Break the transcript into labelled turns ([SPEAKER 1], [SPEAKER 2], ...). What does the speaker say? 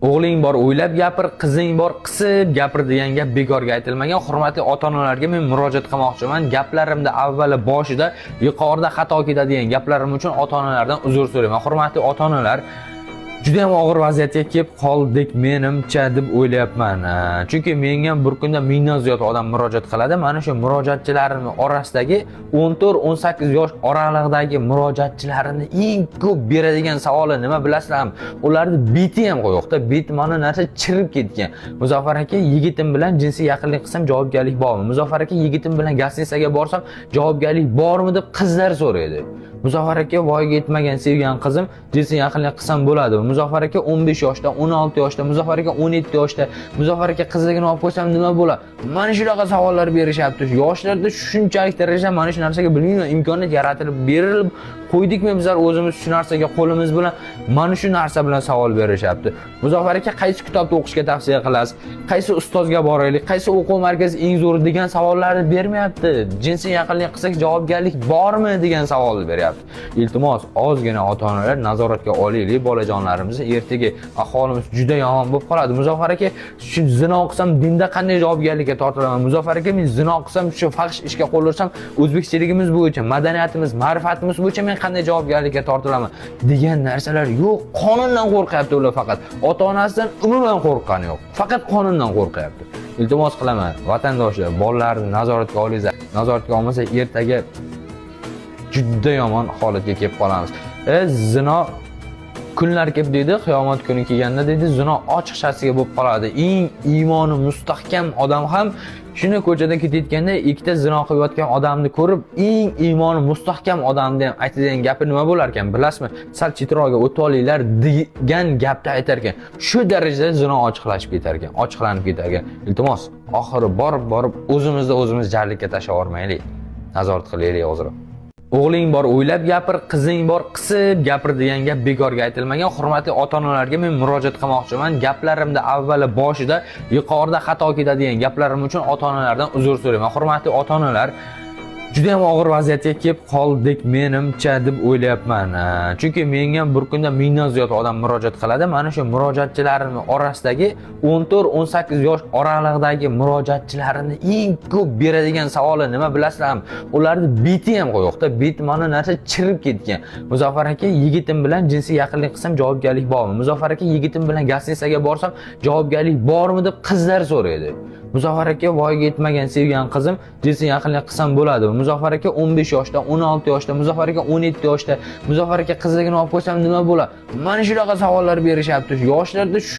[SPEAKER 1] O'g'ling bor o'ylab gapir, qizing bor qisib gapir degan gap bekorga aytilmagan. Hurmatli ota-onalarga men murojaat qilmoqchiman. Gaplarimda avvalo boshida yuqorida xato ketadigan gaplarim uchun ota-onalardan uzr so'rayman. Hurmatli ota-onalar, juda ham og'ir vaziyatga kelib qoldik menimcha deb o'ylayapman. Chunki menga bir kunda mingdan ziyod odam murojaat qiladi. Mana shu murojaatchilarimning orasidagi 14-18 yosh oralig'idagi murojaatchilarimni eng ko'p beradigan savoli nima bilasizlarmi? Ularni beti ham qo'yoqda, bet mana narsa chirib ketgan. Muzaffar aka, yigitim bilan jinsiy yaqinlik qilsam javobgarlik bormi? Muzaffar aka, yigitim bilan gastinisaga borsam javobgarlik bormi deb qizlar so'raydi. Muzaffar aka, voyaga yetmagan sevgan qizim jinsiy yaqinlik qilsam bo'ladimi? Muzaffar aka 15 yoshda, 16 yoshda, Muzaffar aka 17 yoshda, Muzaffar aka qizligini olib qo'ysam nima bo'ladi? Mana shunaqa savollar berishyapti. Yoshlarda shunchalik darajada mana shu narsaga bilmayman, imkoniyat yaratilib berilib qo'ydikmi bizlar o'zimiz shu narsaga qo'limiz bilan mana shu narsa bilan savol berishyapti. Muzaffar aka, qaysi kitobni o'qishga tavsiya qilasiz? Qaysi ustozga boraylik? Qaysi o'quv markazi eng zo'ri degan savollarni bermayapti. Jinsiy yaqinlik qilsak javobgarlik bormi degan savolni beryapti. Iltimos, ozgina ota-onalar nazoratga olaylik bolajonlarimizni. Ertaga aholimiz juda yomon bo'lib qoladi. Muzaffar aka, shu zino qilsam dinda qanday javobgarlikka tortilaman? Muzaffar aka, men zino qilsam, shu fahsh ishga qo'l ursam, o'zbekchiligimiz bo'yicha, madaniyatimiz, ma'rifatimiz bo'yicha men qanday javobgarlikka tortilaman degan narsalar yo'q. Qonundan qo'rqyapti ular faqat. Ota-onasidan umuman qo'rqqani yo'q. Faqat qonundan qo'rqyapti. Iltimos qilaman, vatandoshlar, bolalarni nazoratga olinglar. Nazoratga olmasa ertaga juda yomon holatga kelib qolamiz. Zino kunlar kelib deydi, qiyomat kuni kelganda deydi, zino ochiqchasiga bo'lib qoladi. Eng iymoni mustahkam odam ham shuni ko'chada ketayotganda ikkita zino qilayotgan odamni ko'rib, eng iymoni mustahkam odamni ham aytadigan gapi nima bo'lar ekan, bilasizmi? Sal chitroqga o'tib olinglar degan gapni aytar ekan. Shu darajada zino ochiqlashib ketar ekan, ochiqlanib ketar ekan. Iltimos, oxiri borib o'zimiz jarlikka tashlab yormaylik. Nazorat qilaylik hozir. O'g'ling bor o'ylab gapir, qizing bor qisib gapir degan gap bekorga aytilmagan. Hurmatli ota-onalarga men murojaat qilmoqchiman. Gaplarimda avvalo boshida yuqorida xato ketadigan gaplarim uchun ota-onalardan uzr so'rayman. Hurmatli ota-onalar, juda ham og'ir vaziyatga kelib qoldik menimcha deb o'ylayapman. Chunki menga bir kunda mingdan ziyod odam murojaat qiladi. Mana shu murojaatchilarimning orasidagi 14-18 yosh oralig'idagi murojaatchilarimni eng ko'p beradigan savoli nima bilasizlarmi? Ularni beti ham qo'yoqda, bet mana narsa chirib ketgan. Muzaffar aka, yigitim bilan jinsiy yaqinlik qilsam javobgarlik bormi? Muzaffar aka, yigitim bilan gastinisaga borsam javobgarlik bormi deb qizlar so'raydi. Muzaffar aka, voyaga yetmagan sevgan qizim jinsiy yaqinlik qilsam bo'ladimi? Muzaffar aka 15 yoshda, 16 yoshda, Muzaffar aka 17 yoshda, Muzaffar aka qizligini olib qo'ysam nima bo'ladi? Mana shunaqa savollar berishyapti. Yoshlarda